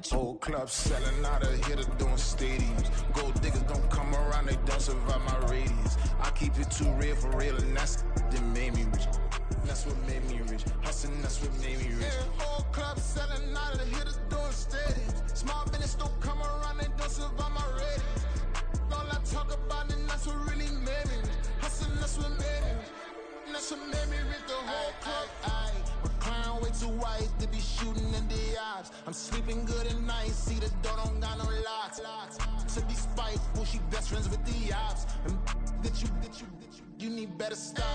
Whole club selling out of here to doing stadiums. Gold diggers don't come around, they don't survive my radius. I keep it too real for real, and that's that made me rich. That's what made me rich. Hustling, that's what made me rich. Yeah, whole club selling out of here to doing stadiums. Small business don't come around, they don't survive my radius. All I talk about, and that's what really made me rich. Hustling, that's what made me rich. That's what made me rich. The whole club. McLaren way too white to be shooting in the eyes. I'm sleeping good at night, see the door don't got no locks. To be spiteful, she best friends with the ops. And you need better stop.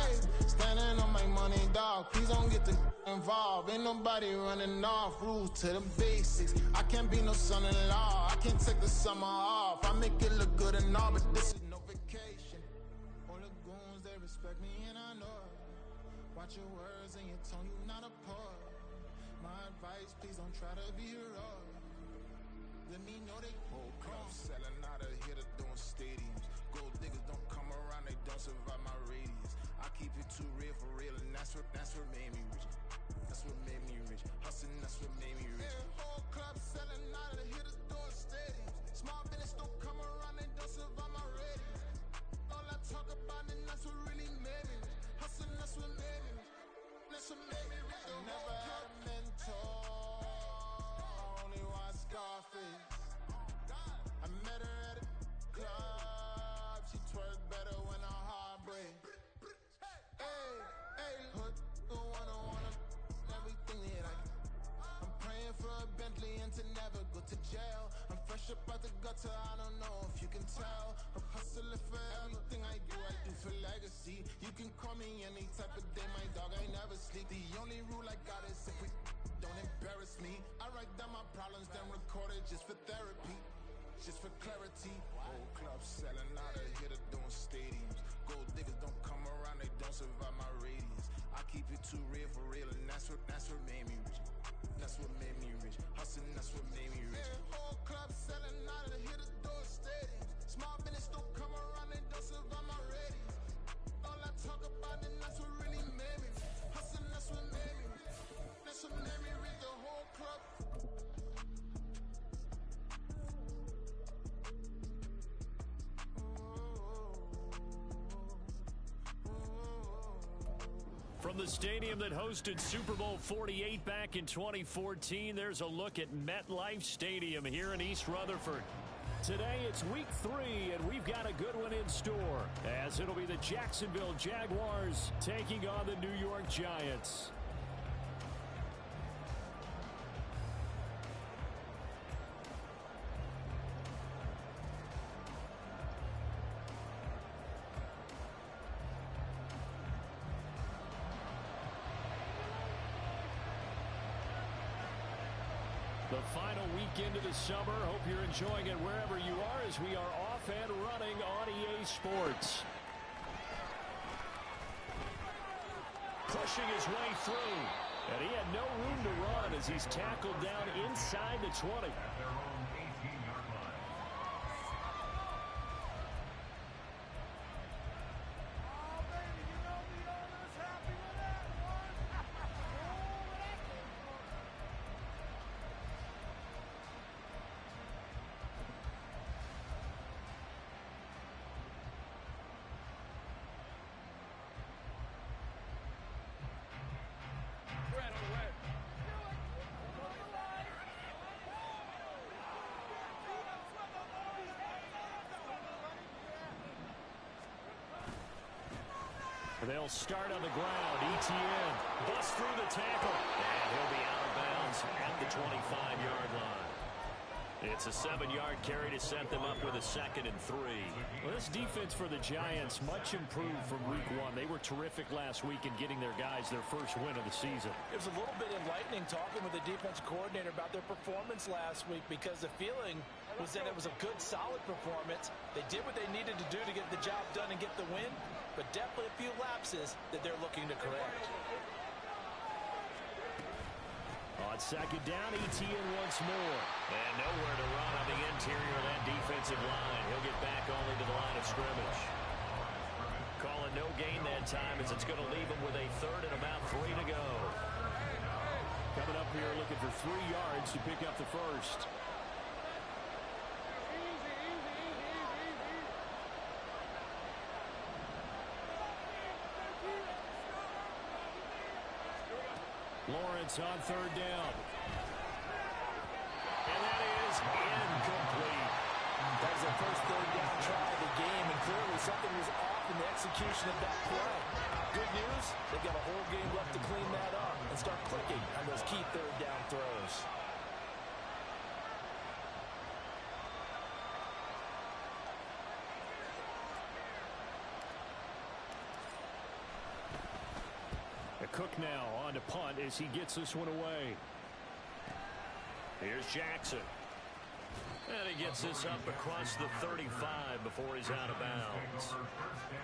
Standing on my money, dog. Please don't get the involved. Ain't nobody running off. Rules to the basics. I can't be no son-in-law. I can't take the summer off. I make it look good and all, but this is no vacation. All the goons, they respect me and I know it. Watch your words and your tone, you not a poet. My advice, please don't try to be heroic. Let me know they whole club selling out of here to doing stadiums. Gold diggers don't come around, they don't survive my radius. I keep it too real for real, and that's what made me rich. That's what made me rich. Hustling, that's what made me rich. Yeah, whole club selling out of here to doing stadiums. Small business don't come around, they don't survive my radius. All I talk about, and that's what really made me rich. Hustling, that's what made me rich. That's what made me rich. I never had a mentor. Only watch Scarface. I met her at a club. She twerk better when her heart breaks. Hey, hood, wanna everything that I can. I'm praying for a Bentley and to never go to jail. I'm fresh up out the gutter, I don't know if you can tell. I'm hustling for everything I do for legacy. You can call me any type of day, my dog, I never sleep. The only rule I got is if we don't embarrass me. I write down my problems, then record it just for therapy. Just for clarity. Whole club selling out of here to doing stadiums. Gold diggers don't come around, they don't survive my radius. I keep it too real for real, and that's what made me rich. That's what made me rich. Hustling, that's what made me rich. Yeah, whole club selling out of here to doing stadiums. Small business don't come around, they don't survive my radius. All I talk about, and that's what really made me rich. Hustling, that's what made me rich. That's what made me rich. The whole club. From the stadium that hosted Super Bowl 48 back in 2014, there's a look at MetLife Stadium here in East Rutherford. Today it's week 3, and we've got a good one in store, as it'll be the Jacksonville Jaguars taking on the New York Giants. The final weekend of the summer. Hope you're enjoying it wherever you are as we are off and running on EA Sports. Pushing his way through. And he had no room to run as he's tackled down inside the 20. They'll start on the ground. Etienne busts through the tackle. And he'll be out of bounds at the 25-yard line. It's a 7-yard carry to set them up with a 2nd and 3. Well, this defense for the Giants much improved from week 1. They were terrific last week in getting their guys their first win of the season. It was a little bit enlightening talking with the defense coordinator about their performance last week, because the feeling was that it was a good, solid performance. They did what they needed to do to get the job done and get the win, but definitely a few lapses that they're looking to correct. On 2nd down, Etienne once more. And nowhere to run on the interior of that defensive line. He'll get back only to the line of scrimmage. Calling no gain that time, as it's going to leave him with a 3rd and about 3 to go. Coming up here looking for 3 yards to pick up the first. Lawrence on 3rd down. And that is incomplete. That was their first 3rd down try of the game, and clearly something was off in the execution of that play. Good news, they've got a whole game left to clean that up and start clicking on those key 3rd down throws. Cook now on to punt as he gets this one away. Here's Jackson. And he gets this up across the 35 before he's out of bounds.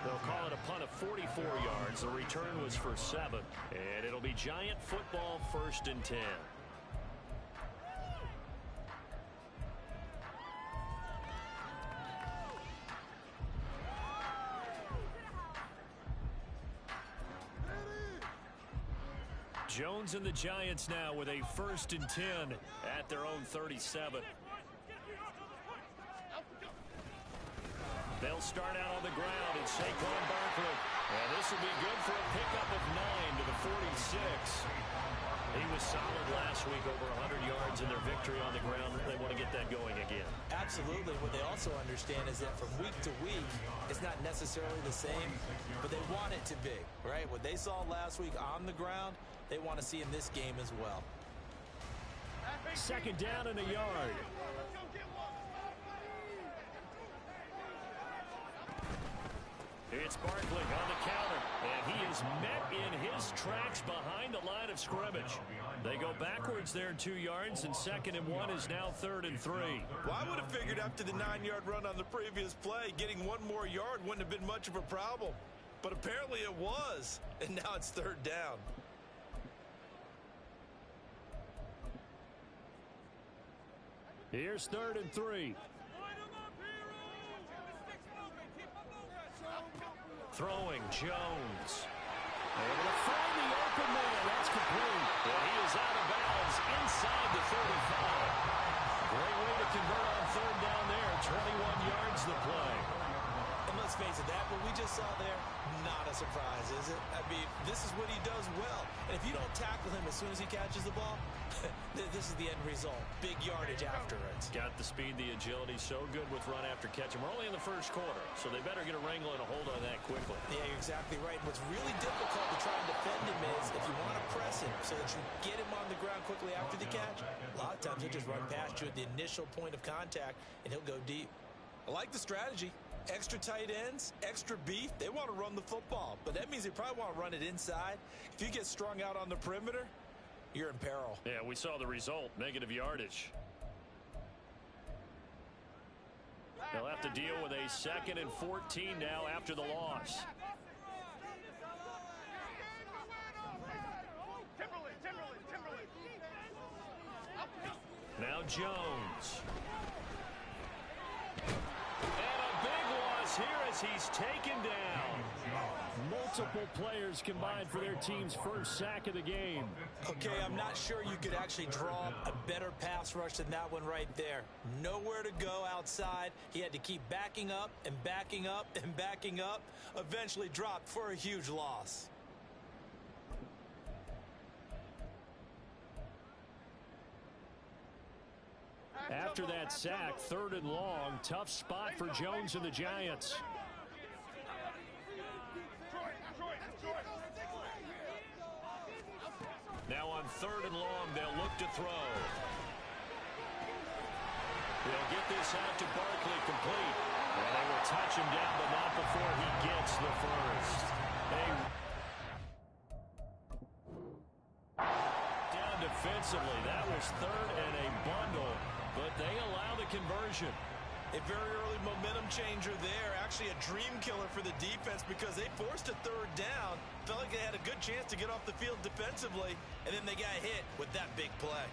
They'll call it a punt of 44 yards. The return was for 7. And it'll be Giant football, 1st and 10. Jones and the Giants now with a 1st and 10 at their own 37. They'll start out on the ground in Saquon Barkley. And this will be good for a pickup of 9 to the 46. He was solid last week, over 100 yards in their victory on the ground. They want to get that going again. Absolutely. What they also understand is that from week to week, it's not necessarily the same, but they want it to be, right? What they saw last week on the ground, they want to see in this game as well. 2nd down and a yard. It's Barkley on the counter, and he is met in his tracks behind the line of scrimmage. They go backwards there 2 yards, and 2nd and 1 is now 3rd and 3. Well, I would have figured after the 9-yard run on the previous play, getting 1 more yard wouldn't have been much of a problem. But apparently it was, and now it's 3rd down. Here's 3rd and 3. Throwing, Jones. Able to find the open man. That's complete. And he is out of bounds inside the 35. Great way to convert on 3rd down there. 21 yards the play. And let's face it, that what we just saw there, not a surprise, is it? I mean, this is what he does well. And if you don't tackle him as soon as he catches the ball, this is the end result. Big yardage after it. Got the speed, the agility, so good with run after catch. And we're only in the 1st quarter, so they better get a wrangle and a hold on that quickly. Yeah, you're exactly right. What's really difficult to try and defend him is if you want to press him so that you get him on the ground quickly after the catch, a lot of times he'll just run past you at the initial point of contact, and he'll go deep. I like the strategy. Extra tight ends, extra beef. They want to run the football, but that means they probably want to run it inside. If you get strung out on the perimeter, you're in peril. Yeah, we saw the result, negative yardage. They'll have to deal with a 2nd and 14 now after the loss. Now Jones. Here as he's taken down. Multiple players combined for their team's 1st sack of the game. Okay, I'm not sure you could actually draw a better pass rush than that one right there. Nowhere to go outside. He had to keep backing up and backing up and backing up. Eventually dropped for a huge loss. After that sack, 3rd and long, tough spot for Jones and the Giants. Now on 3rd and long, they'll look to throw. They'll get this out to Barkley complete. And they will touch him down, but not before he gets the first. Down defensively, that was 3rd and a bundle. But they allow the conversion. A very early momentum changer there. Actually a dream killer for the defense because they forced a 3rd down. Felt like they had a good chance to get off the field defensively. And then they got hit with that big play.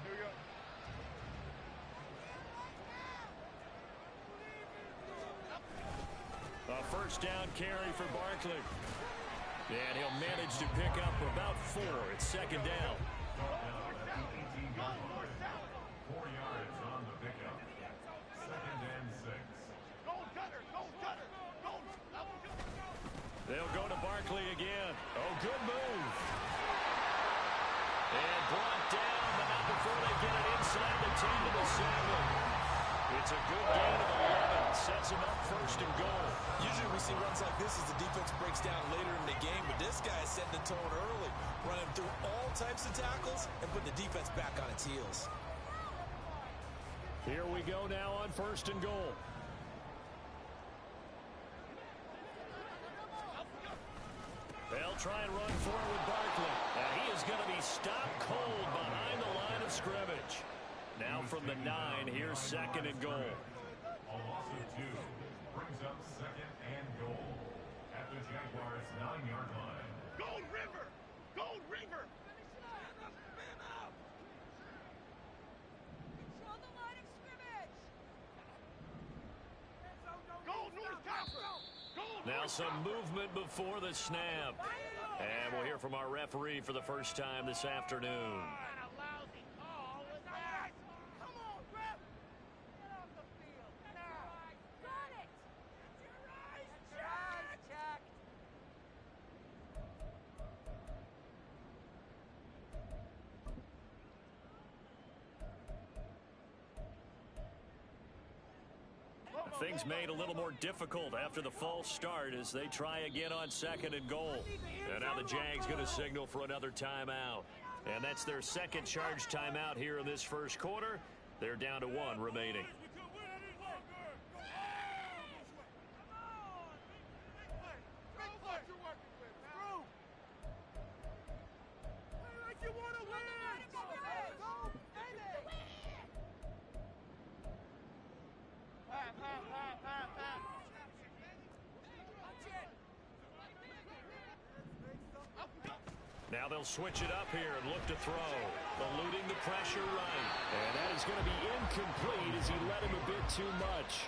Here we go. first down carry for Barkley. And he'll manage to pick up about 4. It's second down. 4 yards on the pickup. Second and 6. They'll go to Barkley again. Oh, good move. And brought down, but not before they get it inside the 10 to the 7. It's a good gain of 11. Sets him up first and goal. Usually we see runs like this as the defense breaks down later in the game, but this guy is setting the tone early, running through all types of tackles and putting the defense back on its heels. Here we go now on first and goal. They'll try and run forward with Barkley. And he is going to be stopped cold behind the line of scrimmage. Now from the 9, here's second and goal. A loss of 2 brings up second and goal at the Jaguars' 9-yard line. Gold River! Gold River! Control the line of scrimmage! Gold North Castle! Gold Now North some Castle! movement before the snap. And we'll hear from our referee for the first time this afternoon. Things made a little more difficult after the false start as they try again on second and goal. And now the Jags going to signal for another timeout. And that's their second charge timeout here in this first quarter. They're down to 1 remaining. Now they'll switch it up here and look to throw. Eluding the pressure right. And that is going to be incomplete as he led him a bit too much.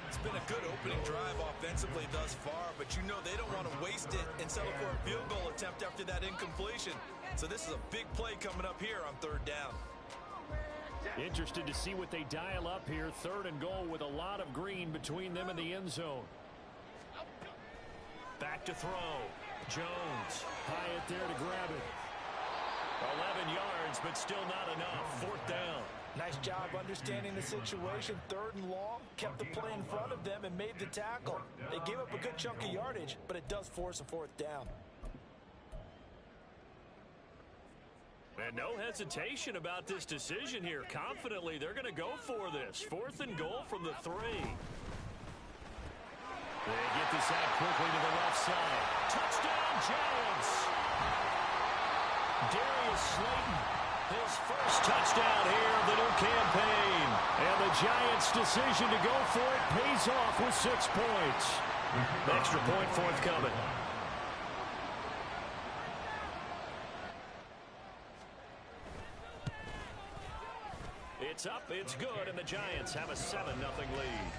It's been a good opening drive offensively thus far, but you know they don't want to waste it and settle for a field goal attempt after that incompletion. So this is a big play coming up here on third down. Interested to see what they dial up here. Third and goal with a lot of green between them and the end zone. Back to throw. Jones, Hyatt there to grab it. 11 yards, but still not enough. Fourth down. Nice job understanding the situation. Third and long, kept the play in front of them and made the tackle. They gave up a good chunk of yardage, but it does force a fourth down. And no hesitation about this decision here. Confidently, they're going to go for this. Fourth and goal from the 3. They get this out quickly to the left side. Touchdown, Giants! Darius Slayton, his first touchdown here of the new campaign. And the Giants' decision to go for it pays off with 6 points. Extra point forthcoming. It's up, it's good, and the Giants have a 7-0 lead.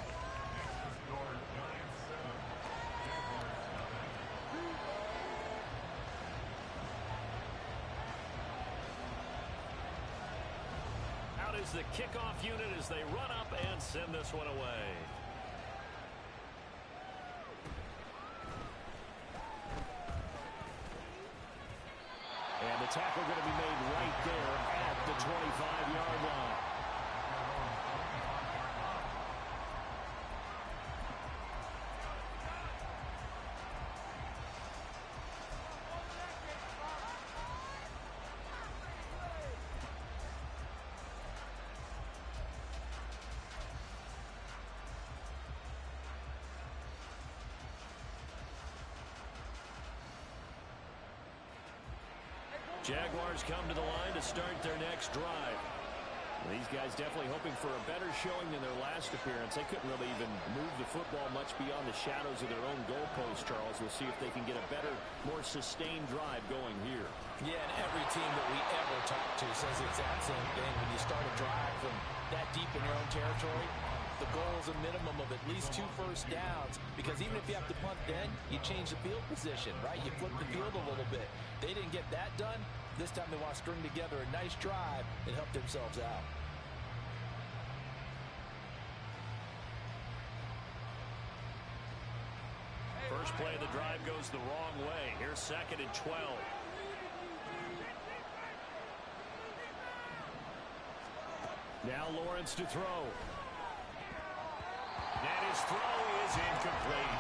Out is the kickoff unit as they run up and send this one away. And the tackle going to be made right there at the 25-yard line. Jaguars come to the line to start their next drive. These guys definitely hoping for a better showing than their last appearance. They couldn't really even move the football much beyond the shadows of their own goalpost, Charles. We'll see if they can get a better, more sustained drive going here. Yeah, and every team that we ever talk to says the exact same thing. When you start a drive from that deep in your own territory, the goal is a minimum of at least 2 first downs, because even if you have to punt then, you change the field position, right? You flip the field a little bit. They didn't get that done. This time they want to string together a nice drive and help themselves out. First play of the drive goes the wrong way. Here's 2nd and 12. Now Lawrence to throw. And his throw is incomplete.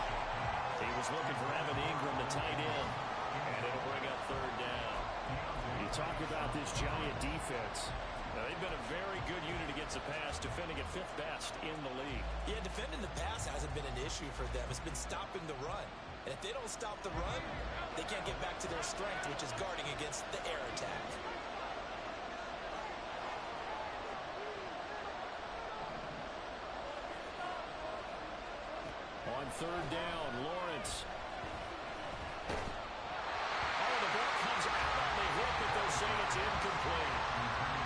He was looking for Evan Ingram, the tight end. And it'll bring up 3rd down. You talk about this Giant defense. Now, they've been a very good unit against the pass, defending at 5th best in the league. Yeah, defending the pass hasn't been an issue for them. It's been stopping the run. And if they don't stop the run, they can't get back to their strength, which is guarding against the air attack. On 3rd down, Lawrence. Oh, the ball comes out on the hit, but they'll say it's incomplete.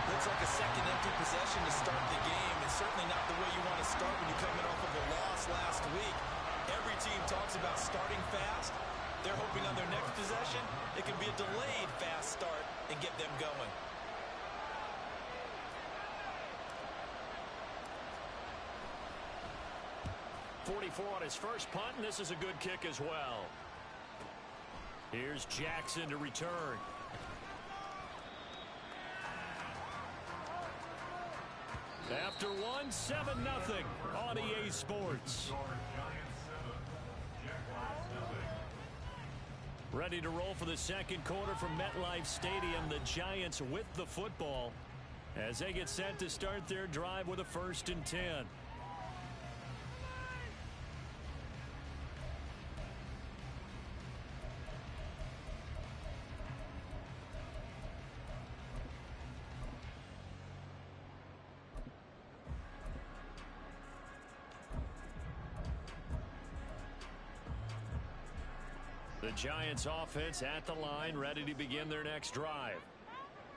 Looks like a second empty possession to start the game, and certainly not the way you want to start when you're coming off of a loss last week. Every team talks about starting fast. They're hoping on their next possession it can be a delayed fast start and get them going. .44 on his first punt, and this is a good kick as well. Here's Jackson to return. After one, 7-0 on EA Sports. Ready to roll for the second quarter from MetLife Stadium. The Giants with the football as they get set to start their drive with a 1st and 10. The Giants offense at the line, ready to begin their next drive.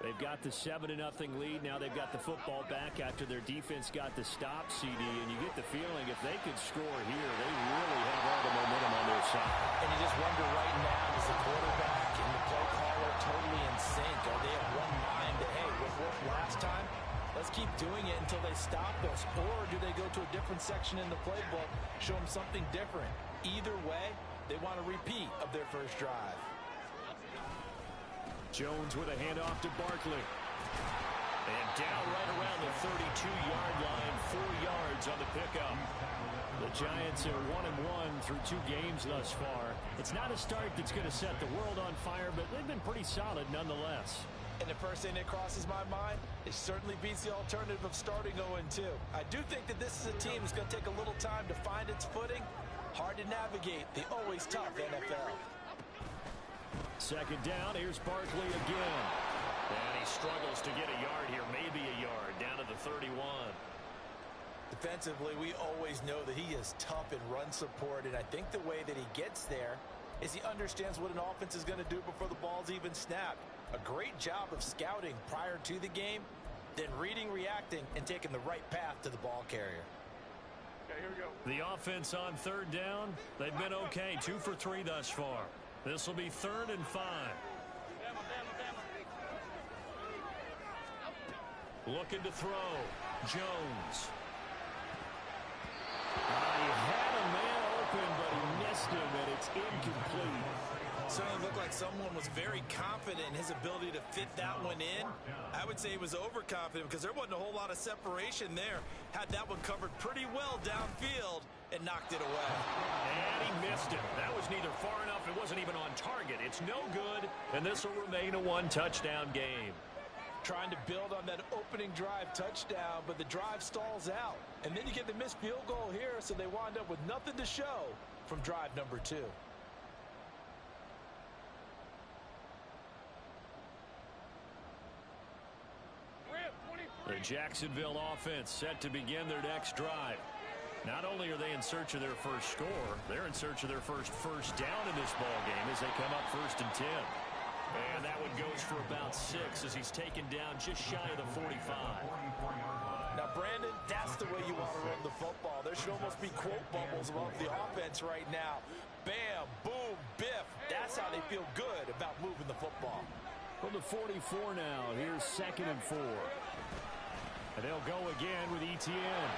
They've got the 7-0 lead. Now they've got the football back after their defense got the stop, CD. And you get the feeling if they could score here, they really have all the momentum on their side. And you just wonder right now, is the quarterback and the play caller totally in sync? Are they of one mind that, hey, what worked last time? Let's keep doing it until they stop us. Or do they go to a different section in the playbook, show them something different? Either way, they want a repeat of their first drive. Jones with a handoff to Barkley. And down right around the 32-yard line, 4 yards on the pickup. The Giants are 1-1 through 2 games thus far. It's not a start that's going to set the world on fire, but they've been pretty solid nonetheless. And the first thing that crosses my mind, it certainly beats the alternative of starting 0-2. I do think that this is a team that's going to take a little time to find its footing. Hard to navigate the always tough NFL. Second down, here's Barkley again. And he struggles to get a yard here, maybe a yard, down to the 31. Defensively, we always know that he is tough in run support, and I think the way that he gets there is he understands what an offense is going to do before the ball's even snapped. A great job of scouting prior to the game, then reading, reacting, and taking the right path to the ball carrier. Okay, here we go. The offense on 3rd down, they've been okay, 2 for 3 thus far. This will be 3rd and 5. Looking to throw. Jones. He had a man open, but he missed him, and it's incomplete. Certainly looked like someone was very confident in his ability to fit that one in. I would say he was overconfident because there wasn't a whole lot of separation there. Had that one covered pretty well downfield and knocked it away. And he missed it. That was neither far enough. It wasn't even on target. It's no good, and this will remain a 1-touchdown game. Trying to build on that opening drive touchdown, but the drive stalls out. And then you get the missed field goal here, so they wind up with nothing to show from drive number 2. The Jacksonville offense set to begin their next drive. Not only are they in search of their first score, they're in search of their first down in this ball game as they come up 1st and 10. And that one goes for about 6 as he's taken down just shy of the 45. Now, Brandon, that's the way you want to run the football. There should almost be quote bubbles above the offense right now. Bam, boom, biff. That's how they feel good about moving the football. From the 44 now, here's 2nd and 4. And they'll go again with Etienne.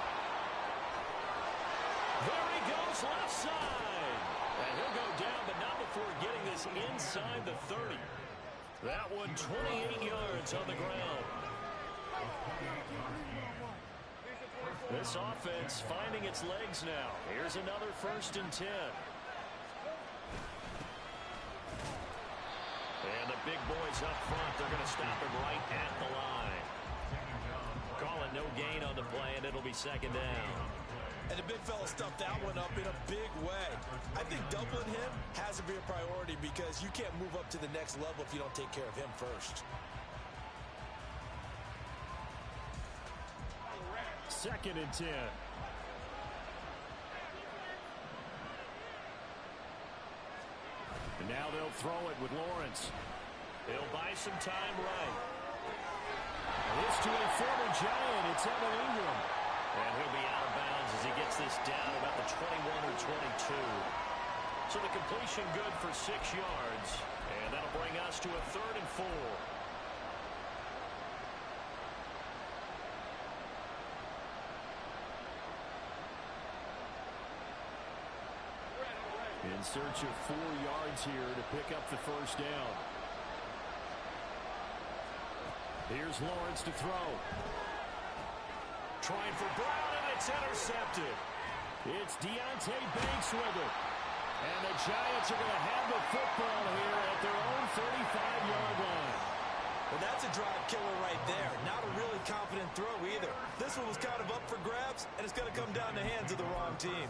There he goes, left side. And he'll go down, but not before getting this inside the 30. That one 28 yards on the ground. This offense finding its legs now. Here's another 1st and 10. And the big boys up front, they're going to stop him right at the line. Call it no gain on the play, and it'll be 2nd down. And the big fella stuffed that one up in a big way. I think doubling him has to be a priority because you can't move up to the next level if you don't take care of him first. 2nd and 10. And now they'll throw it with Lawrence. He'll buy some time right. This to a former Giant. It's Evan Ingram. And he'll be out of bounds as he gets this down about the 21 or 22. So the completion good for 6 yards. And that'll bring us to a 3rd and 4. In search of 4 yards here to pick up the 1st down. Here's Lawrence to throw. Trying for Brown, and it's intercepted. It's Deonte Banks with it. And the Giants are going to have the football here at their own 35-yard line. Well, that's a drive killer right there. Not a really confident throw either. This one was kind of up for grabs, and it's going to come down the hands of the wrong team.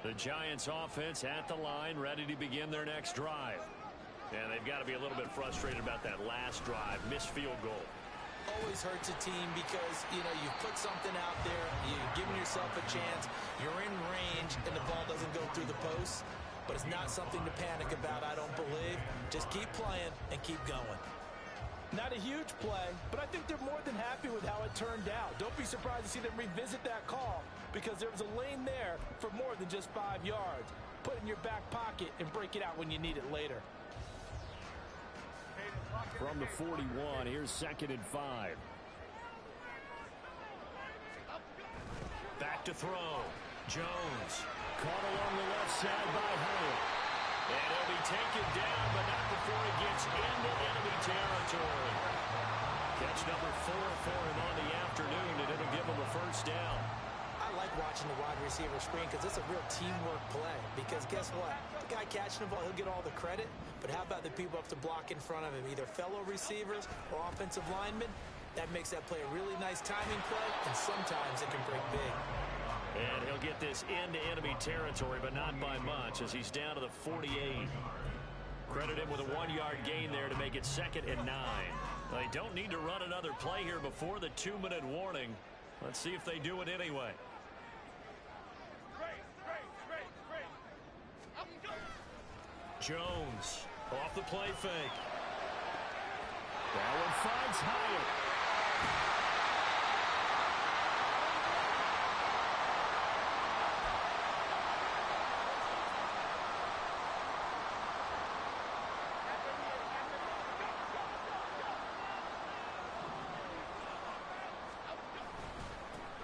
The Giants offense at the line, ready to begin their next drive. And they've got to be a little bit frustrated about that last drive, missed field goal. Always hurts a team because, you've put something out there, you've given yourself a chance, you're in range, and the ball doesn't go through the post. But it's not something to panic about, I don't believe. Just keep playing and keep going. Not a huge play, but I think they're more than happy with how it turned out. Don't be surprised to see them revisit that call because there was a lane there for more than just 5 yards. Put it in your back pocket and break it out when you need it later. From the 41, here's 2nd and 5. Back to throw. Jones caught along the left side by Hyatt. And he'll be taken down, but not before he gets into enemy territory. Catch number 4 for him on the afternoon, and it'll give him a 1st down. I like watching the wide receiver screen because it's a real teamwork play. Because guess what? The guy catching the ball, he'll get all the credit. But how about the people up to block in front of him, either fellow receivers or offensive linemen? That makes that play a really nice timing play, and sometimes it can break big. And he'll get this into enemy territory, but not by much as he's down to the 48. Credit him with a 1-yard gain there to make it 2nd and 9. They don't need to run another play here before the 2-minute warning. Let's see if they do it anyway. Jones off the play fake. That one finds Hyatt.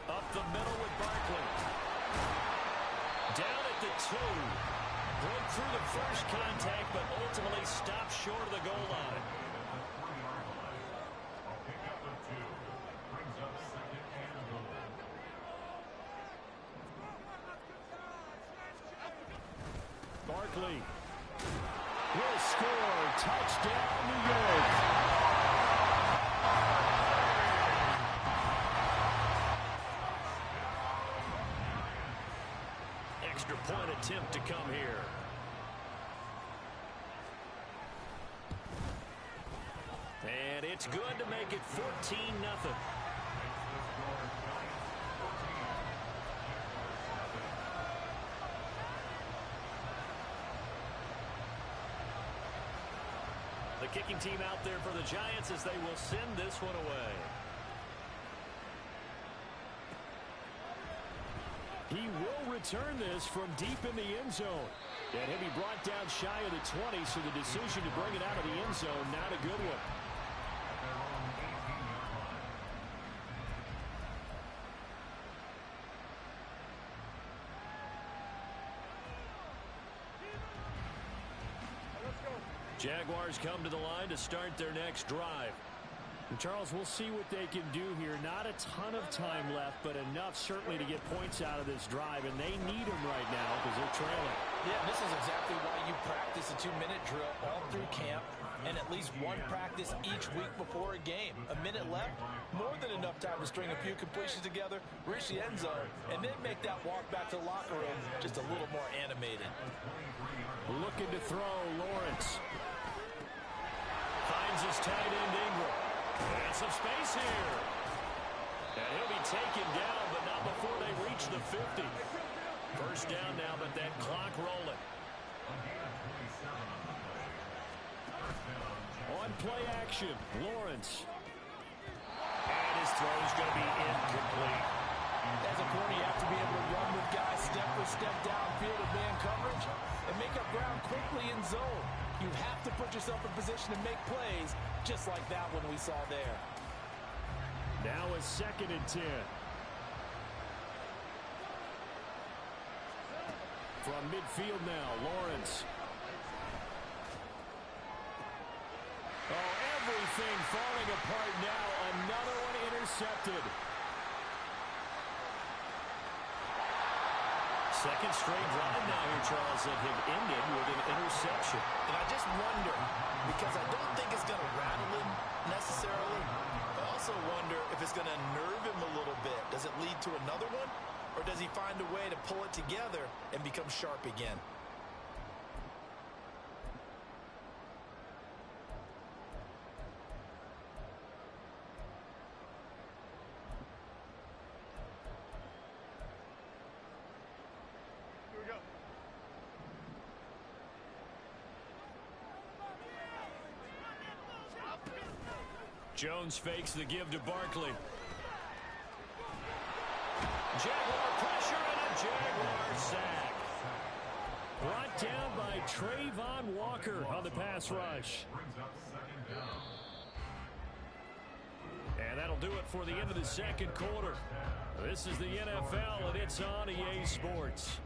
Up the middle with Barkley. Down at the 2. Broke through the first contact, but ultimately stopped short of the goal line. Barkley will score. Touchdown, New York. Extra point attempt to come here. And it's good to make it 14-0. kicking team out there for the Giants as they will send this one away. He will return this from deep in the end zone. And he'll be brought down shy of the 20, so the decision to bring it out of the end zone, not a good one. Jaguars come to the line to start their next drive. And Charles, we'll see what they can do here. Not a ton of time left, but enough certainly to get points out of this drive, and they need them right now because they're trailing. Yeah, this is exactly why you practice a 2-minute drill all through camp and at least one practice each week before a game. A minute left, more than enough time to string a few completions together, reach the end zone, and then make that walk back to the locker room just a little more animated. Looking to throw, Lawrence. Finds his tight end, Ingram. And some space here. And he'll be taken down, but not before they reach the 50. First down now, but that clock rolling. On play action, Lawrence. And his throw is going to be incomplete. As a corner, you have to be able to run with guys step for step downfield of man coverage and make up ground quickly in zone. You have to put yourself in position to make plays, just like that one we saw there. Now a 2nd and 10. From midfield now, Lawrence. Oh, everything falling apart now. Another one intercepted. Second straight drive now here, Charles, that have ended with an interception. And I just wonder, because I don't think it's going to rattle him necessarily, I also wonder if it's going to nerve him a little bit. Does it lead to another one? Or does he find a way to pull it together and become sharp again? Here we go. Jones fakes the give to Barkley. Jaguar pressure and a Jaguar sack. Brought down by Trayvon Walker on the pass rush. And that'll do it for the end of the second quarter. This is the NFL, and it's on EA Sports.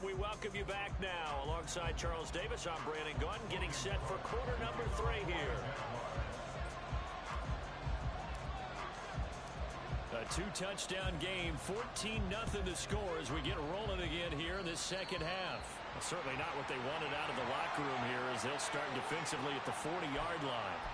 We welcome you back now. Alongside Charles Davis, I'm Brandon Gaudin, getting set for quarter number 3 here. A 2-touchdown game, 14-0 the score as we get rolling again here in this second half. Well, certainly not what they wanted out of the locker room here as they'll start defensively at the 40-yard line.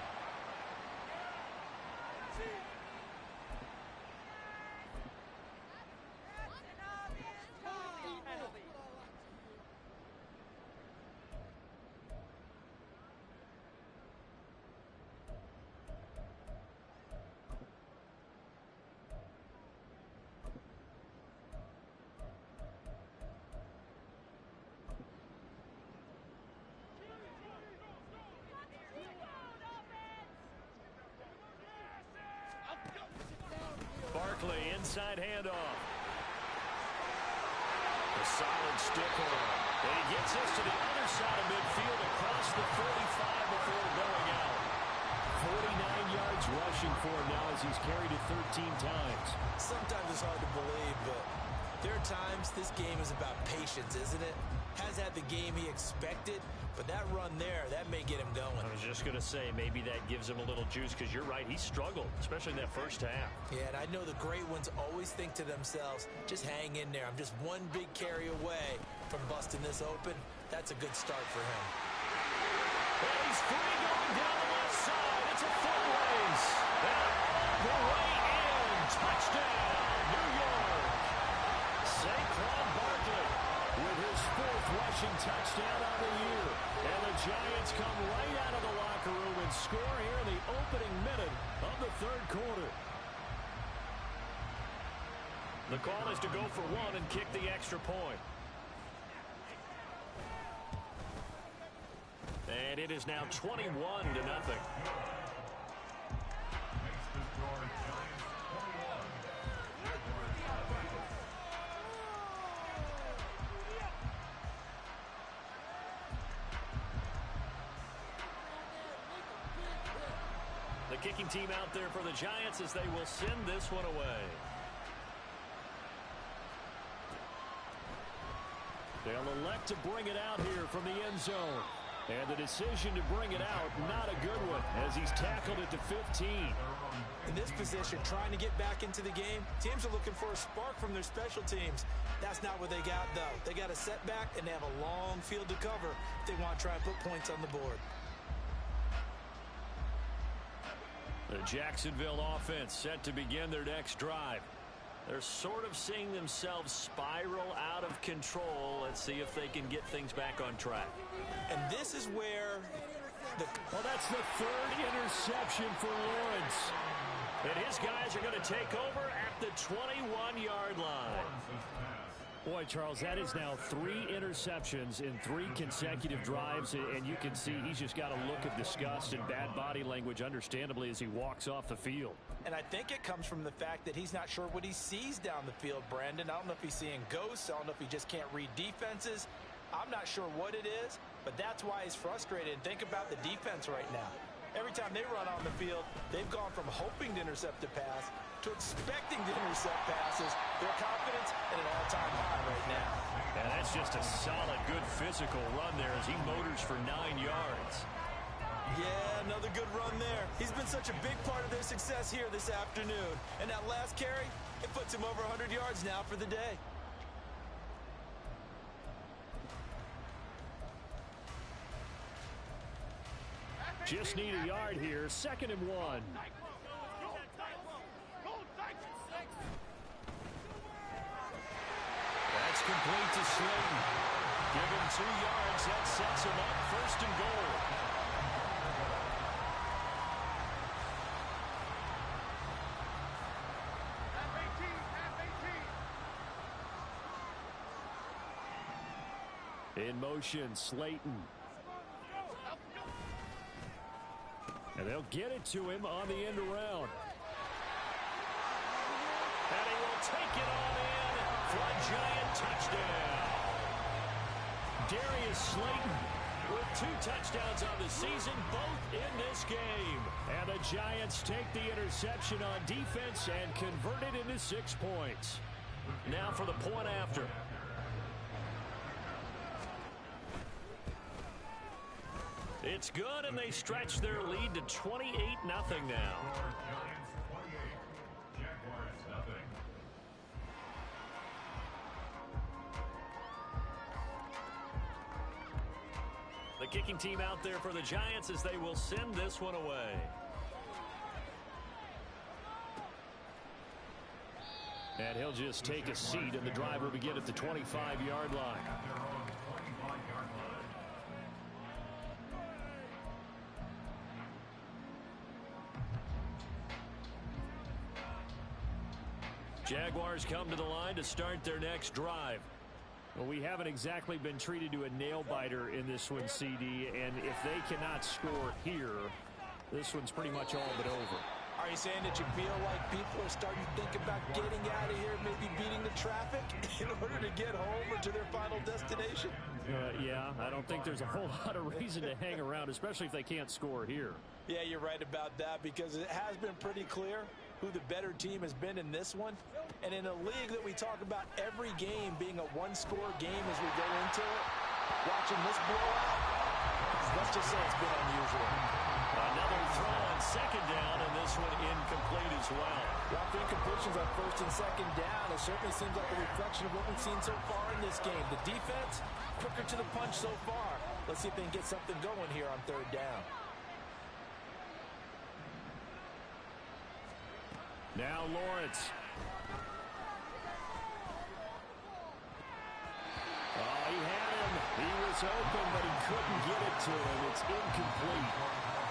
Barkley, inside handoff. A solid stick on. And he gets us to the other side of midfield across the 45 before going out. 49 yards rushing for him now as he's carried it 13 times. Sometimes it's hard to believe, but there are times this game is about patience, isn't it? Has had the game he expected, but that run there, that may get him going. I was just going to say, maybe that gives him a little juice because you're right, he struggled, especially in that first half. Yeah, and I know the great ones always think to themselves, just hang in there. I'm just one big carry away from busting this open. That's a good start for him. And he's free going down the left side. It's a foot race. And all the way in. Touchdown, New York. Saquon Barkley with his 4th rushing touchdown on the year. And the Giants come right out of the locker room and score here in the opening minute of the 3rd quarter. The call is to go for 1 and kick the extra point. And it is now 21-0. The kicking team out there for the Giants as they will send this one away. They'll elect to bring it out here from the end zone. And the decision to bring it out, not a good one, as he's tackled it to 15. In this position, trying to get back into the game, teams are looking for a spark from their special teams. That's not what they got, though. They got a setback, and they have a long field to cover if they want to try and put points on the board. The Jacksonville offense set to begin their next drive. They're sort of seeing themselves spiral out of control. Let's see if they can get things back on track. And this is where well, that's the 3rd interception for Lawrence. And his guys are going to take over at the 21-yard line. Boy, Charles, that is now 3 interceptions in 3 consecutive drives, and you can see he's just got a look of disgust and bad body language, understandably, as he walks off the field. And I think it comes from the fact that he's not sure what he sees down the field, Brandon. I don't know if he's seeing ghosts. I don't know if he just can't read defenses. I'm not sure what it is, but that's why he's frustrated. And think about the defense right now. Every time they run on the field, they've gone from hoping to intercept a pass to expecting to intercept passes. Their confidence at an all-time high right now. And that's just a solid, good physical run there as he motors for 9 yards. Yeah, another good run there. He's been such a big part of their success here this afternoon. And that last carry, it puts him over 100 yards now for the day. Just need a yard here, 2nd and 1. That's complete to Slayton. Give him 2 yards. That sets him up 1st and goal. In motion, Slayton. And they'll get it to him on the end around. And he will take it on in for a Giant touchdown. Darius Slayton with 2 touchdowns on the season, both in this game. And the Giants take the interception on defense and convert it into 6 points. Now for the point after. It's good, and they stretch their lead to 28-0 now. The kicking team out there for the Giants as they will send this one away. And he'll just take a seat, and the drive will begin at the 25-yard line. Jaguars come to the line to start their next drive. Well, we haven't exactly been treated to a nail-biter in this one, CD, and if they cannot score here, this one's pretty much all but over. Are you saying that you feel like people are starting to think about getting out of here, maybe beating the traffic in order to get home or to their final destination? Yeah, I don't think there's a whole lot of reason to hang around, especially if they can't score here. Yeah, you're right about that, because it has been pretty clear who the better team has been in this one. And in a league that we talk about every game being a one-score game as we go into it, watching this blowout, let's just say it's been unusual. Another throw on 2nd down, and this one incomplete as well. Rough incompletions on 1st and 2nd down. It certainly seems like a reflection of what we've seen so far in this game. The defense, quicker to the punch so far. Let's see if they can get something going here on 3rd down. Now Lawrence. Oh, he had him. He was open, but he couldn't get it to him. It's incomplete.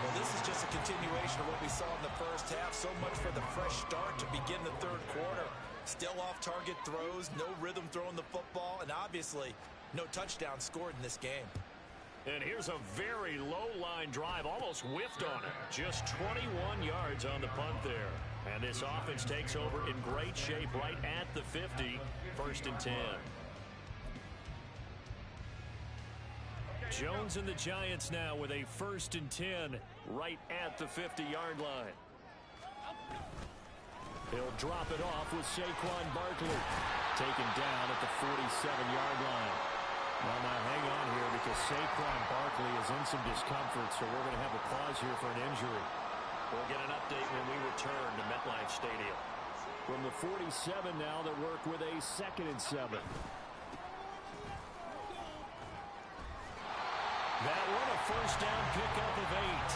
Well, this is just a continuation of what we saw in the first half. So much for the fresh start to begin the third quarter. Still off-target throws, no rhythm throwing the football, and obviously no touchdown scored in this game. And here's a very low-line drive, almost whiffed on it. Just 21 yards on the punt there. And this offense takes over in great shape right at the 50, 1st and 10. Jones and the Giants now with a 1st and 10 right at the 50-yard line. He'll drop it off with Saquon Barkley. Taken down at the 47-yard line. Well, now hang on here because Saquon Barkley is in some discomfort, so we're going to have a pause here for an injury. We'll get an update when we return to MetLife Stadium. From the 47 now, they work with a 2nd and 7. That one a 1st down pickup of 8.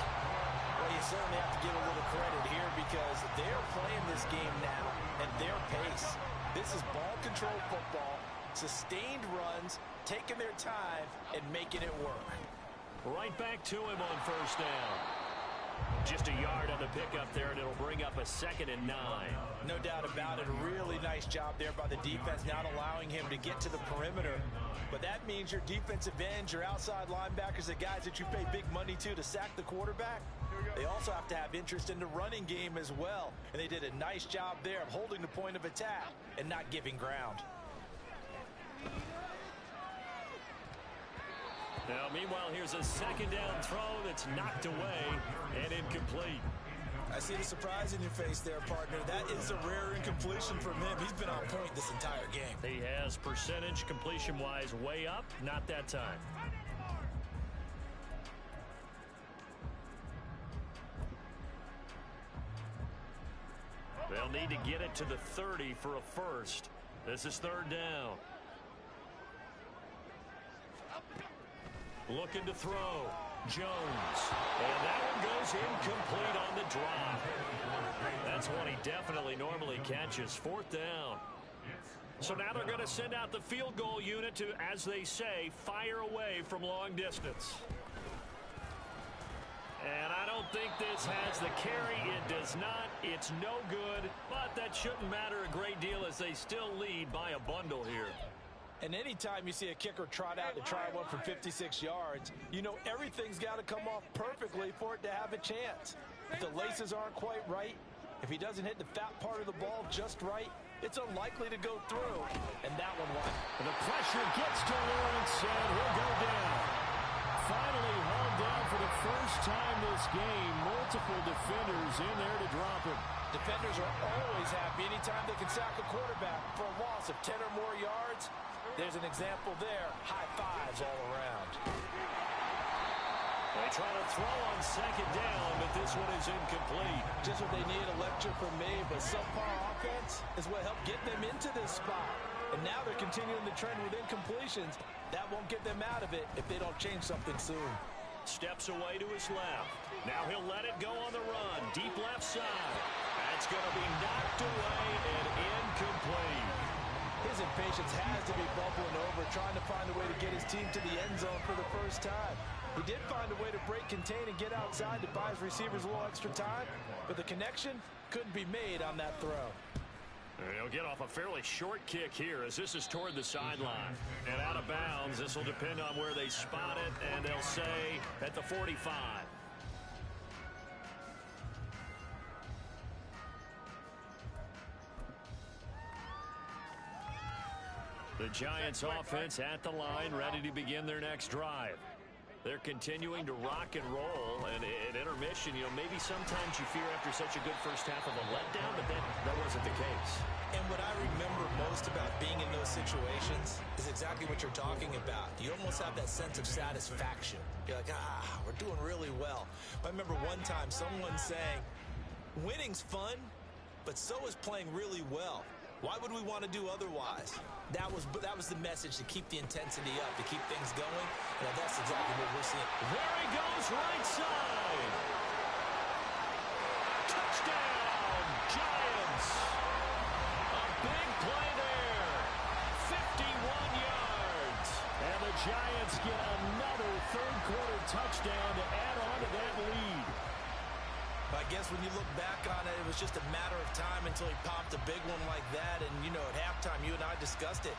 Well, you certainly have to give a little credit here because they're playing this game now at their pace. This is ball control football, sustained runs, taking their time, and making it work. Right back to him on 1st down. Just a yard on the pickup there, and it'll bring up a 2nd and 9. No doubt about it. A really nice job there by the defense, not allowing him to get to the perimeter. But that means your defensive ends, your outside linebackers, the guys that you pay big money to sack the quarterback, they also have to have interest in the running game as well. And they did a nice job there of holding the point of attack and not giving ground. Now, meanwhile, here's a 2nd down throw that's knocked away and incomplete. I see the surprise in your face there, partner. That is a rare incompletion from him. He's been on point this entire game. He has percentage completion-wise way up, not that time. They'll need to get it to the 30 for a 1st. This is 3rd down. Looking to throw. Jones. And that one goes incomplete on the drop. That's one he definitely normally catches. 4th down. So now they're going to send out the field goal unit to, as they say, fire away from long distance. And I don't think this has the carry. It does not. It's no good. But that shouldn't matter a great deal as they still lead by a bundle here. And anytime you see a kicker trot out to try one from 56 yards, you know everything's got to come off perfectly for it to have a chance. If the laces aren't quite right, if he doesn't hit the fat part of the ball just right, it's unlikely to go through. And that one won. And the pressure gets to Lawrence, and he'll go down. Finally hauled down for the first time this game. Multiple defenders in there to drop him. Defenders are always happy anytime they can sack a quarterback for a loss of 10 or more yards. There's an example there. High fives all around. They try to throw on 2nd down, but this one is incomplete. Just what they need, a lecture from me, but subpar offense is what helped get them into this spot. And now they're continuing the trend with incompletions. That won't get them out of it if they don't change something soon. Steps away to his left. Now he'll let it go on the run. Deep left side. That's going to be knocked away and incomplete. His impatience has to be bubbling over, trying to find a way to get his team to the end zone for the first time. He did find a way to break, contain, and get outside to buy his receivers a little extra time, but the connection couldn't be made on that throw. He'll get off a fairly short kick here as this is toward the sideline. And out of bounds, this will depend on where they spot it, and they'll say at the 45. The Giants offense at the line, ready to begin their next drive. They're continuing to rock and roll, and at intermission, maybe sometimes you fear after such a good first half of a letdown, but that wasn't the case. And what I remember most about being in those situations is exactly what you're talking about. You almost have that sense of satisfaction. You're like, we're doing really well. I remember one time someone saying, winning's fun, but so is playing really well. Why would we want to do otherwise? That was the message, to keep the intensity up, to keep things going. And that's exactly what we're seeing. There he goes, right side. Touchdown, Giants. Giants get another third-quarter touchdown to add on to that lead. I guess when you look back on it, it was just a matter of time until he popped a big one like that. And, you know, at halftime, you and I discussed it.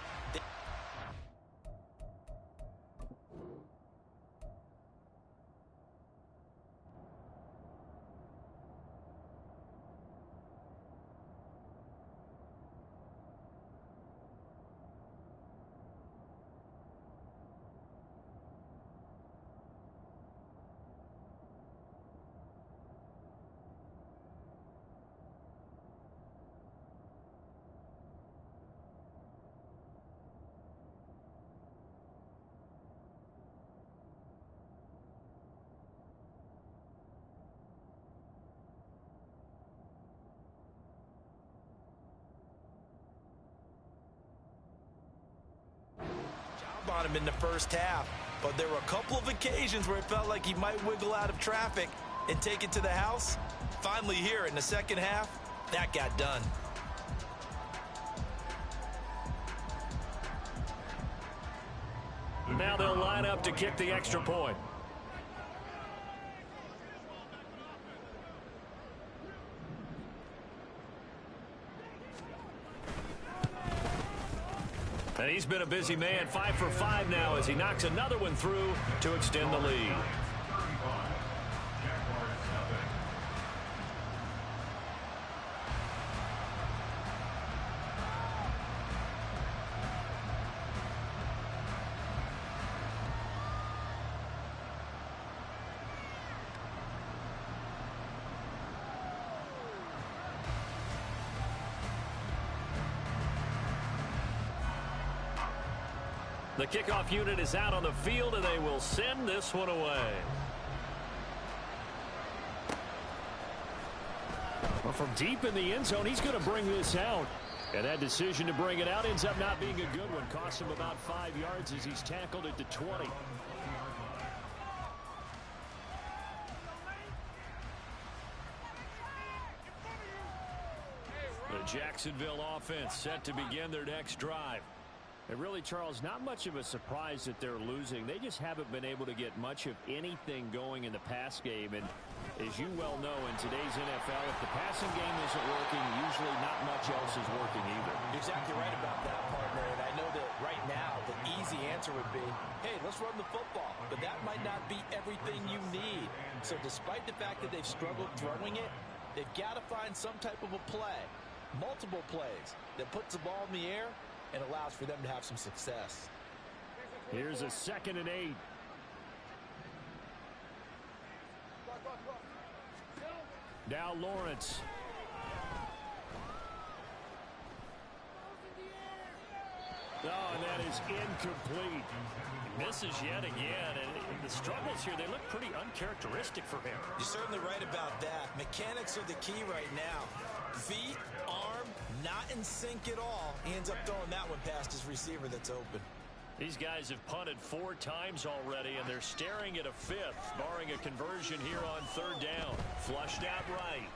On him in the first half, but there were a couple of occasions where it felt like he might wiggle out of traffic and take it to the house. Finally here in the second half, that got done. Now they'll line up to kick the extra point. And he's been a busy man, 5 for 5 now as he knocks another one through to extend the lead. The kickoff unit is out on the field, and they will send this one away. Well, from deep in the end zone, he's going to bring this out. And that decision to bring it out ends up not being a good one. Costs him about 5 yards as he's tackled at the 20. The Jacksonville offense set to begin their next drive. And really, Charles, not much of a surprise that they're losing. They just haven't been able to get much of anything going in the pass game. And as you well know, in today's NFL, if the passing game isn't working, usually not much else is working either. You're exactly right about that, partner. And I know that right now the easy answer would be, hey, let's run the football. But that might not be everything you need. So despite the fact that they've struggled throwing it, they've got to find some type of a play, multiple plays, that puts the ball in the air and allows for them to have some success. Here's a 2nd and 8. Now Lawrence. Oh, and that is incomplete. Misses yet again, and the struggles here, they look pretty uncharacteristic for him. You're certainly right about that. Mechanics are the key right now. Feet, arm, not in sync at all. He ends up throwing that one past his receiver that's open. These guys have punted 4 times already, and they're staring at a 5th, barring a conversion here on 3rd down. Flushed out right.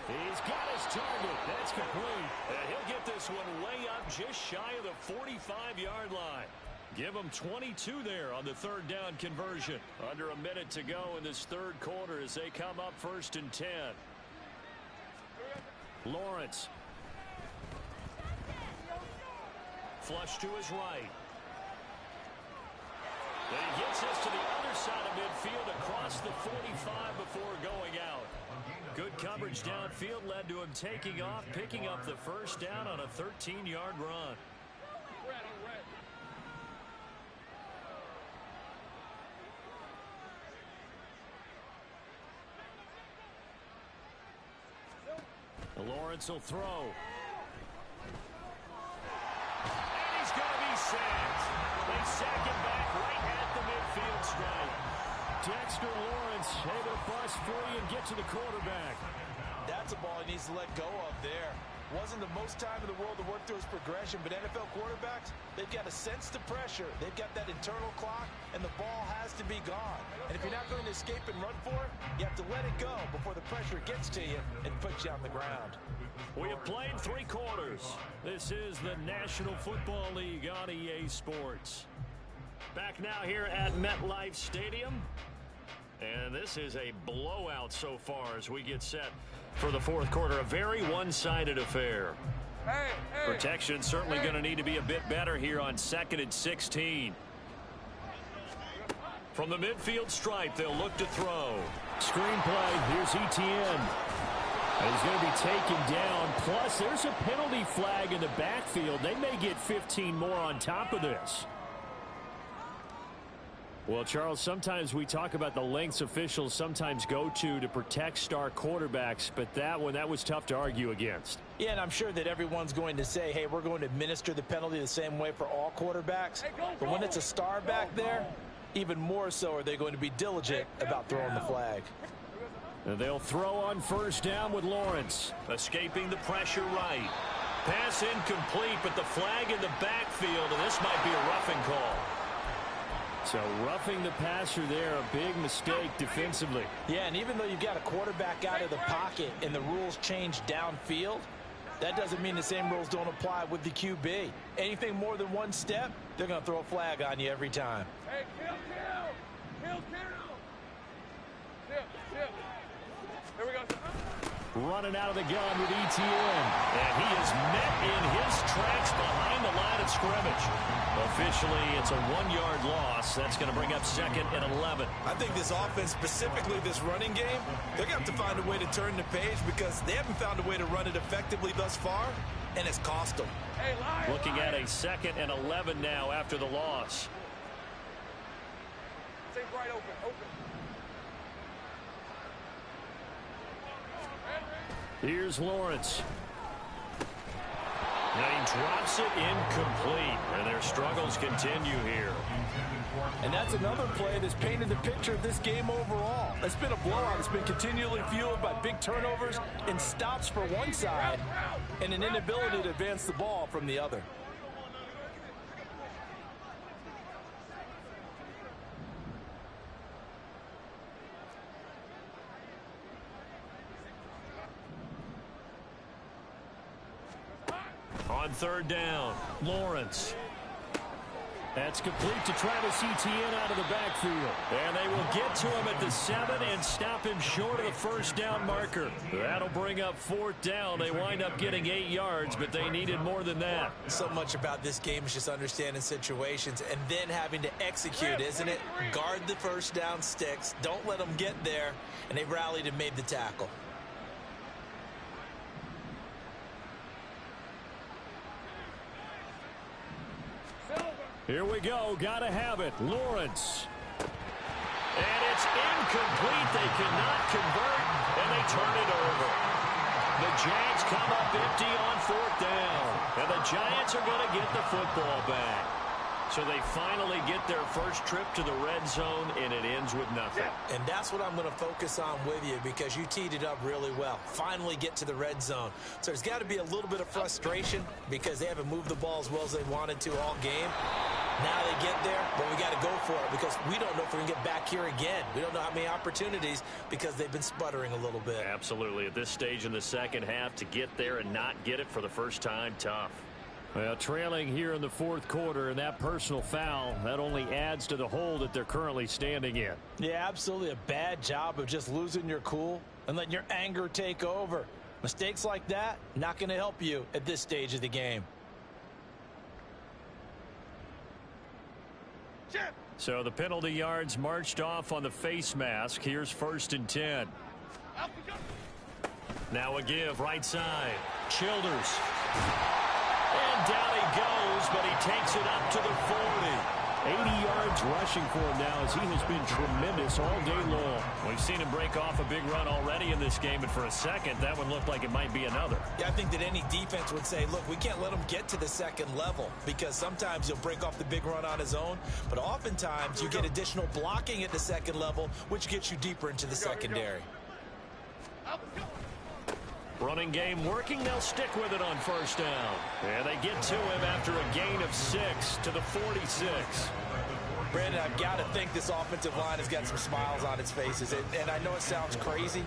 He's got his target. That's complete. And he'll get this one way up just shy of the 45-yard line. Give them 22 there on the 3rd down conversion. Under a minute to go in this 3rd quarter as they come up 1st and 10. Lawrence. Flush to his right. And he gets this to the other side of midfield across the 45 before going out. Good coverage downfield led to him taking off, picking up the 1st down on a 13-yard run. Lawrence will throw. And he's going to be sacked. They sack him back right at the midfield stripe. Dexter Lawrence able to bust free and get to the quarterback. That's a ball he needs to let go of there. Wasn't the most time in the world to work through his progression, but NFL quarterbacks, they've got to sense the pressure. They've got that internal clock, and the ball has to be gone. And if you're not going to escape and run for it, you have to let it go before the pressure gets to you and puts you on the ground. We have played 3 quarters. This is the National Football League on EA Sports. Back now here at MetLife Stadium. And this is a blowout so far as we get set for the 4th quarter. A very one-sided affair. Protection certainly going to need to be a bit better here on 2nd and 16. From the midfield stripe, they'll look to throw. Screen play. Here's Etienne. And he's going to be taken down. Plus, there's a penalty flag in the backfield. They may get 15 more on top of this. Well, Charles, sometimes we talk about the lengths officials sometimes go to protect star quarterbacks, but that was tough to argue against. Yeah, and I'm sure that everyone's going to say, hey, we're going to administer the penalty the same way for all quarterbacks. But when it's a star back there, even more so are they going to be diligent about throwing the flag. And they'll throw on 1st down with Lawrence. Escaping the pressure right. Pass incomplete, but the flag in the backfield, and this might be a roughing call. So roughing the passer there, a big mistake defensively. Yeah, and even though you've got a quarterback out of the pocket and the rules change downfield, that doesn't mean the same rules don't apply with the QB. Anything more than 1 step, they're going to throw a flag on you every time. Hey, kill. Here we go. Running out of the gun with Etienne. And he is met in his tracks behind the line of scrimmage. Officially, it's a 1-yard loss. That's going to bring up 2nd and 11. I think this offense, specifically this running game, they're going to have to find a way to turn the page because they haven't found a way to run it effectively thus far, and it's cost them. Hey, Looking at a 2nd and 11 now after the loss. Stay right open. Here's Lawrence. Now he drops it incomplete, and their struggles continue here. And that's another play that's painted the picture of this game overall. It's been a blowout. It's been continually fueled by big turnovers and stops for one side and an inability to advance the ball from the other. On 3rd down, Lawrence. That's complete to Travis Etienne out of the backfield. And they will get to him at the 7 and stop him short of the 1st down marker. That'll bring up 4th down. They wind up getting 8 yards, but they needed more than that. So much about this game is just understanding situations and then having to execute, isn't it? Guard the 1st down sticks. Don't let them get there. And they rallied and made the tackle. Here we go. Got to have it. Lawrence. And it's incomplete. They cannot convert, and they turn it over. The Jags come up empty on 4th down. And the Giants are going to get the football back. So they finally get their first trip to the red zone, and it ends with nothing. And that's what I'm going to focus on with you because you teed it up really well. Finally get to the red zone. So there's got to be a little bit of frustration because they haven't moved the ball as well as they wanted to all game. Now they get there, but we got to go for it because we don't know if we're going to get back here again. We don't know how many opportunities because they've been sputtering a little bit. Absolutely. At this stage in the second half, to get there and not get it for the first time, tough. Well, trailing here in the 4th quarter, and that personal foul, that only adds to the hole that they're currently standing in. Yeah, absolutely a bad job of just losing your cool and letting your anger take over. Mistakes like that, not going to help you at this stage of the game. So the penalty yards marched off on the face mask. Here's 1st and 10. Now a give right side. Childers. And down he goes, but he takes it up to the 40. 80 yards rushing for him now as he has been tremendous all day long. We've seen him break off a big run already in this game, and for a second, that one looked like it might be another. Yeah, I think that any defense would say, look, we can't let him get to the second level because sometimes he'll break off the big run on his own, but oftentimes you get additional blocking at the second level, which gets you deeper into the secondary. Running game working. They'll stick with it on first down. And they get to him after a gain of 6 to the 46. Brandon, I've got to think this offensive line has got some smiles on its faces. And I know it sounds crazy,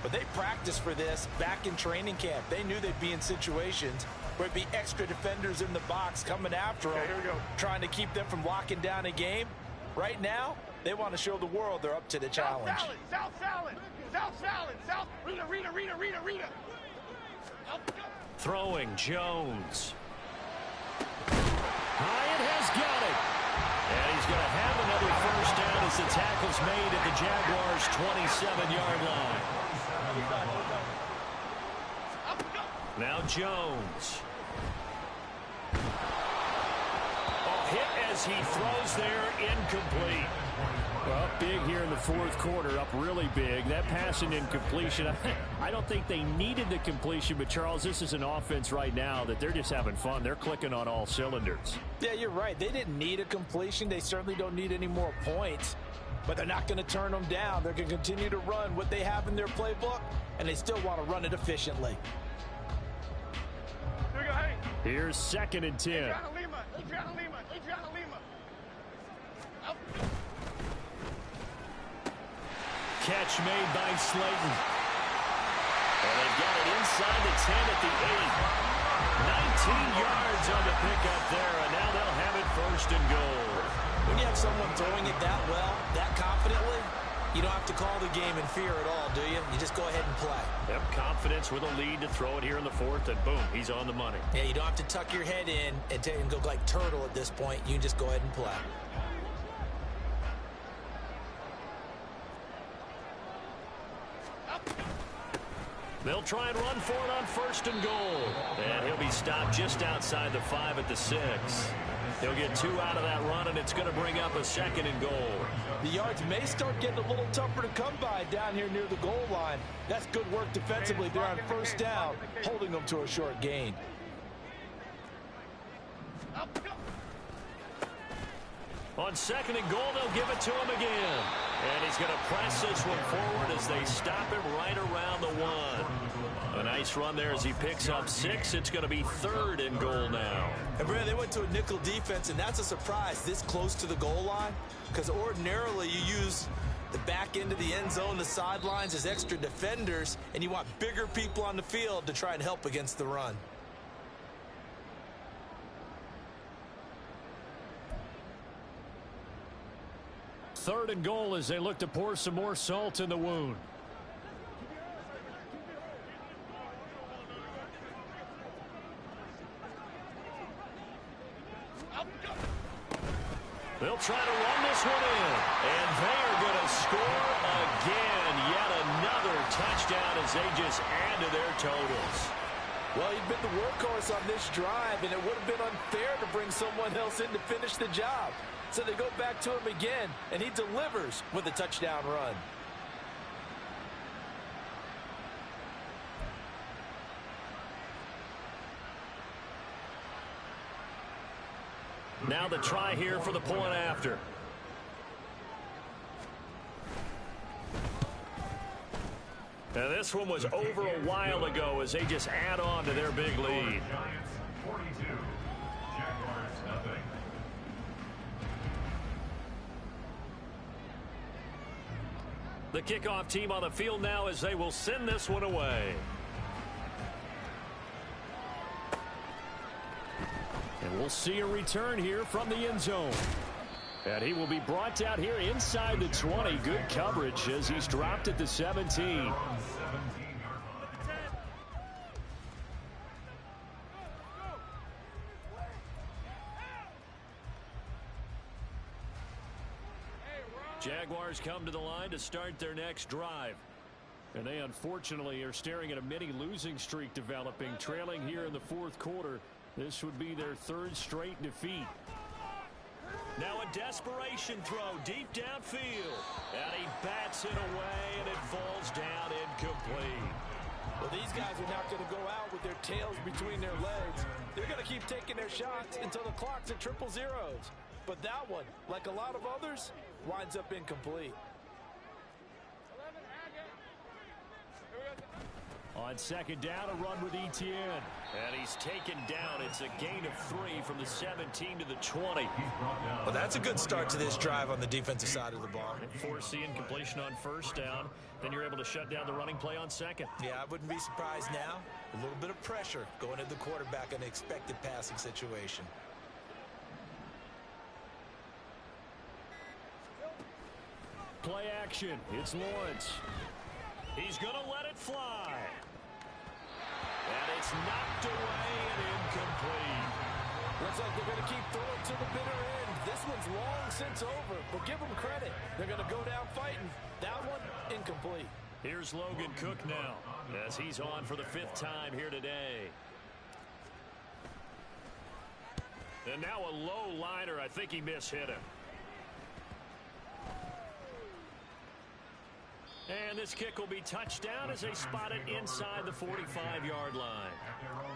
but they practiced for this back in training camp. They knew they'd be in situations where it'd be extra defenders in the box coming after them, trying to keep them from locking down a game. Right now, they want to show the world they're up to the challenge. South salad. Rita. Throwing Jones. Hyatt has got it. And he's going to have another first down as the tackle's made at the Jaguars' 27-yard line. Now Jones. Oh, hit as he throws there, incomplete. Well, big here in the fourth quarter, up really big. That pass and incompletion, I don't think they needed the completion, but Charles, this is an offense right now that they're just having fun. They're clicking on all cylinders. Yeah, you're right. They didn't need a completion. They certainly don't need any more points, but they're not going to turn them down. They're going to continue to run what they have in their playbook, and they still want to run it efficiently. Here we go, hey. Here's 2nd and 10. Adriana Lima. Catch made by Slayton. And they've got it inside the 10 at the 8. 19 yards on the pickup there, and now they'll have it 1st and goal. When you have someone throwing it that well, that confidently, you don't have to call the game in fear at all, do you? You just go ahead and play. Yep, confidence with a lead to throw it here in the 4th, and boom, he's on the money. Yeah, you don't have to tuck your head in and go like turtle at this point. You can just go ahead and play. They'll try and run for it on 1st and goal. And he'll be stopped just outside the 5 at the 6. He'll get 2 out of that run, and it's going to bring up a 2nd and goal. The yards may start getting a little tougher to come by down here near the goal line. That's good work defensively there on 1st down, holding them to a short gain. On 2nd and goal, they'll give it to him again. And he's going to press this one forward as they stop him right around the 1. A nice run there as he picks up 6. It's going to be 3rd and goal now. And Brad, they went to a nickel defense, and that's a surprise this close to the goal line, because ordinarily you use the back end of the end zone, the sidelines as extra defenders, and you want bigger people on the field to try and help against the run. Third and goal as they look to pour some more salt in the wound. They'll try to run this one in. And they are going to score again. Yet another touchdown as they just add to their totals. Well, he'd been the workhorse on this drive, and it would have been unfair to bring someone else in to finish the job. So they go back to him again, and he delivers with a touchdown run. Now the try here for the point after. Now this one was over a while ago as they just add on to their big lead. Giants 42, Jaguars nothing. The kickoff team on the field now as they will send this one away. And we'll see a return here from the end zone. And he will be brought down here inside the 20. Good coverage as he's dropped at the 17. Jaguars come to the line to start their next drive. And they unfortunately are staring at a mini losing streak developing, trailing here in the fourth quarter. This would be their third straight defeat. Now a desperation throw deep downfield. And he bats it away, and it falls down incomplete. Well, these guys are not going to go out with their tails between their legs. They're going to keep taking their shots until the clock's at triple zeros. But that one, like a lot of others, winds up incomplete. On second down, a run with Etienne. And he's taken down. It's a gain of 3 from the 17 to the 20. Well, that's a good start to this drive on the defensive side of the ball. Force the incompletion on first down. Then you're able to shut down the running play on second. Yeah, I wouldn't be surprised now. A little bit of pressure going at the quarterback in an expected passing situation. Play action. It's Lawrence. He's going to let it fly. And it's knocked away and incomplete. Looks like they're going to keep throwing to the bitter end. This one's long since over, but give them credit. They're going to go down fighting. That one, incomplete. Here's Logan Cook now, as he's on for the 5th time here today. And now a low liner. I think he mishit him. And this kick will be touchdown as they spot it inside the 45-yard line.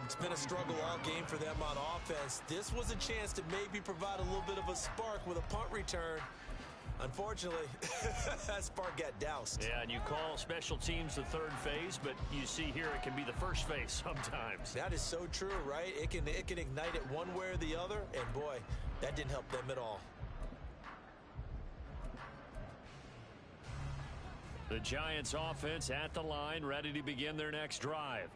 It's been a struggle all game for them on offense. This was a chance to maybe provide a little bit of a spark with a punt return. Unfortunately, that spark got doused. Yeah, and you call special teams the third phase, but you see here it can be the first phase sometimes. That is so true, right? It can ignite it one way or the other, and boy, that didn't help them at all. The Giants offense at the line, ready to begin their next drive.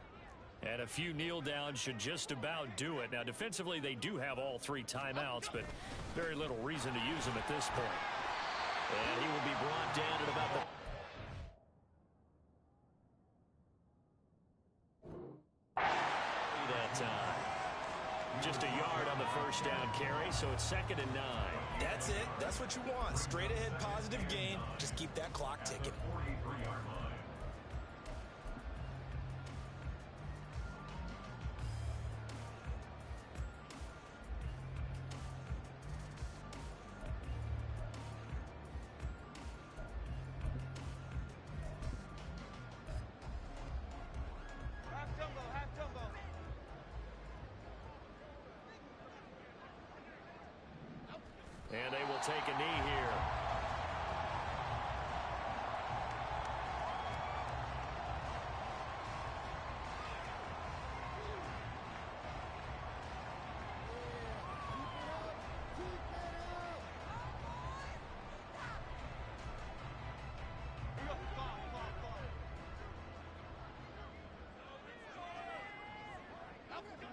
And a few kneel downs should just about do it. Now, defensively, they do have all 3 timeouts, but very little reason to use them at this point. And he will be brought down at about the... that time. Just a yard on the first down carry, so it's 2nd and 9. That's it. That's what you want. Straight ahead positive gain. Just keep that clock ticking. Half jumbo. And they will take a knee here.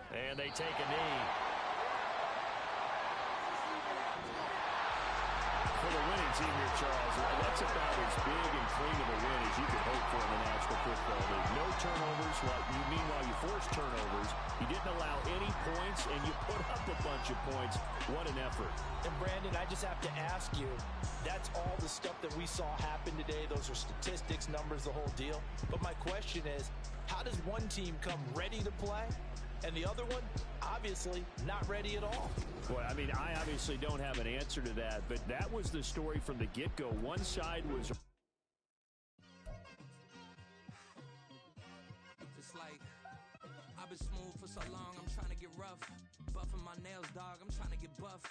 And they take a knee. For the winning team here, Charles, that's about as big and clean of a win as you could hope for in the National Football League. No turnovers. Meanwhile, you forced turnovers. You didn't allow any points, and you put up a bunch of points. What an effort. And, Brandon, I just have to ask you, that's all the stuff that we saw happen today. Those are statistics, numbers, the whole deal. But my question is, how does one team come ready to play, and the other one, obviously, not ready at all? Well, I mean, I obviously don't have an answer to that, but that was the story from the get-go. One side was... It's like, I've been smooth for so long, I'm trying to get rough. Buffing my nails, dog, I'm trying to get buff.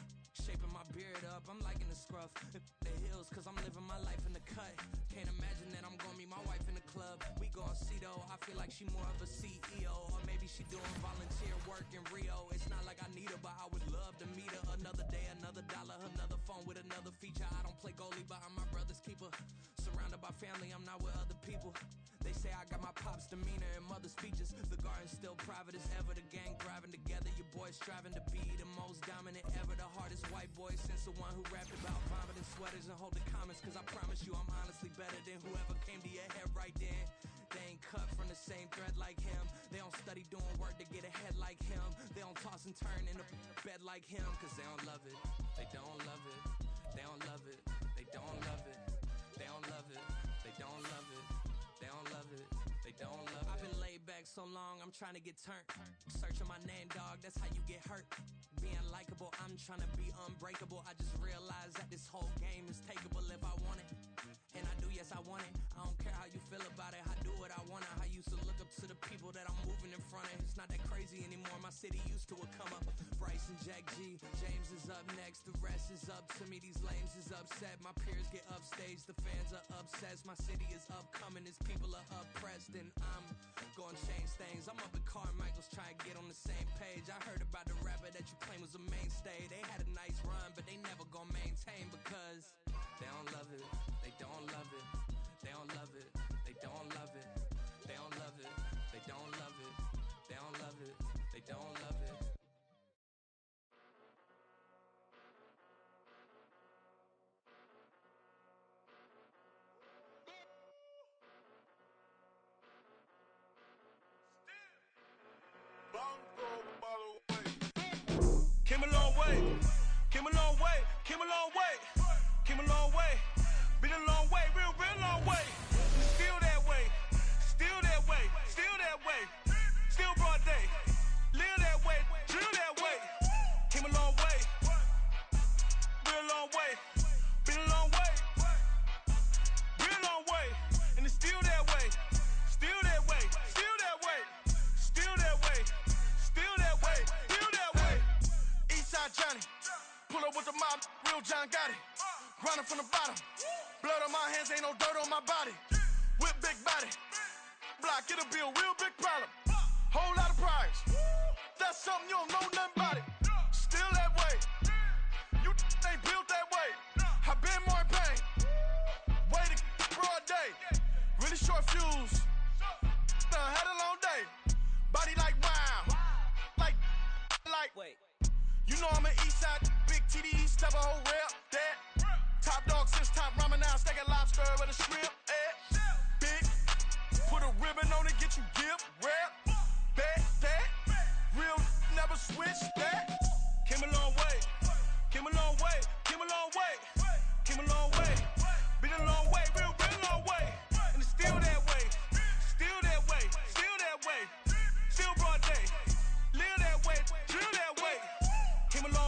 Shaping my beard up, I'm liking the scruff. The hills, cause I'm living my life in the cut. Can't imagine that I'm gonna meet my wife in the club. We gon' see though, I feel like she more of a CEO. Or maybe she doing volunteer work in Rio. It's not like I need her, but I would love to meet her. Another day, another dollar, another phone with another feature. I don't play goalie, but I'm my brother's keeper. Surrounded by family, I'm not with other people. They say I got my pop's demeanor and mother's features. The garden's still private as ever. The gang thriving together. Your boys striving to be the most dominant ever. The hardest white boy since the one who rapped about vomiting sweaters and hold the comments. Cause I promise you I'm honestly better than whoever came to your head right then. They ain't cut from the same thread like him. They don't study doing work to get ahead like him. They don't toss and turn in a bed like him. Cause they don't love it. They don't love it. They don't love it. They don't love it. They don't love it. They don't love it. They don't love it. They don't love it. I've been laid back so long, I'm trying to get turned. Searching my name, dog, that's how you get hurt. Being likable, I'm trying to be unbreakable. I just realized that this whole game is takeable if I want it. And I do, yes, I want it. I don't care how you feel about it. I do what I want. I used to look up to the people that I'm moving in front of. It's not that crazy anymore. My city used to a come up. Bryce and Jack G. James is up next. The rest is up to me. These lames is upset. My peers get upstaged. The fans are obsessed. My city is upcoming. His people are oppressed. And I'm gonna change things. I'm up at Carmichael's trying to get on the same page. I heard about the rapper that you claim was a mainstay. They had a nice run, but they never gonna maintain because they don't love it. They don't love it. They don't love it. They don't love it. They don't love it. They don't love it. They don't love it. They don't love it. Came a long way, came a long way, came a long way, came a long way, been a long way, real long way. Still that way, still that way, still that way, still broad day. Live that way, drill that way. Came a long way, real long way, been a long way, real long way, and it's still that way, still that way, still that way, still that way, still that way, still that way. Eastside Johnny, pull up with the mob, real John Gotti. Grinding from the bottom, blood on my hands, ain't no dirt on my body. Whip big body, block, it'll be a real big problem. Whole lot of priors, that's something you don't know nothing about it. Still that way, you ain't built that way. I been more in pain, way to broad day. Really short fuse, had a long day. Body like wow, like, wait. You know I'm an Eastside, big TDs, type of whole rep, that. Top dog, since top ramen now, steak and lobster with a shrimp, big, put a ribbon on it, get you gift, rep, bet, that. Real, never switch, that. Came a long way, came a long way, came a long way, came a long way.